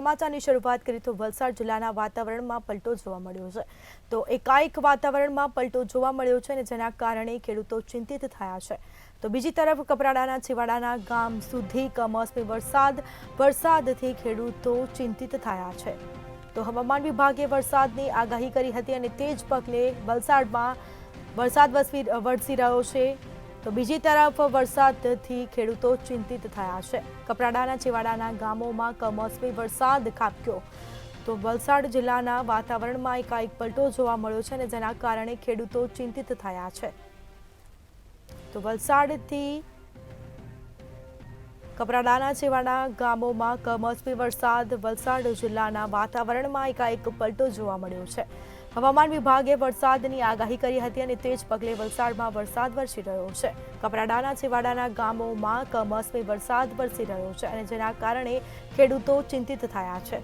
સમાચારની શરૂઆત કરીએ તો વલસાડ જિલ્લાના વાતાવરણમાં પલટો જોવા મળ્યો છે। તો એકાએક વાતાવરણમાં પલટો જોવા મળ્યો છે અને જેના કારણે ખેડૂતો ચિંતિત થયા છે। તો બીજી તરફ કપરાડાના છેવાડાના ગામ સુધી કમોસમી વરસાદથી ખેડૂતો ચિંતિત થયા છે। તો હવામાન વિભાગે વરસાદની આગાહી કરી હતી અને તે જ પગલે વલસાડમાં વરસાદ વરસી રહ્યો છે। તો બીજી તરફ વરસાદથી ખેડૂતો ચિંતિત થયા છે। કપરાડાના છેવાડાના ગામોમાં કમોસમી વરસાદ ખાબક્યો। તો વલસાડ જિલ્લાના વાતાવરણમાં એકાએક પલટો જોવા મળ્યો છે અને જેના કારણે ખેડૂતો ચિંતિત થયા છે। તો વલસાડથી કપરાડાના છેવાડાના ગામોમાં કમોસમી વરસાદ। વલસાડ જિલ્લાના વાતાવરણમાં એકાએક પલટો જોવા મળ્યો છે। હવામાન વિભાગે વરસાદની આગાહી કરી હતી અને તે જ પગલે વલસાડમાં વરસાદ વરસી રહ્યો છે। કપરાડાના છેવાડાના ગામોમાં કમોસમી વરસાદ વરસી રહ્યો છે અને જેના કારણે ખેડૂતો ચિંતિત થયા છે।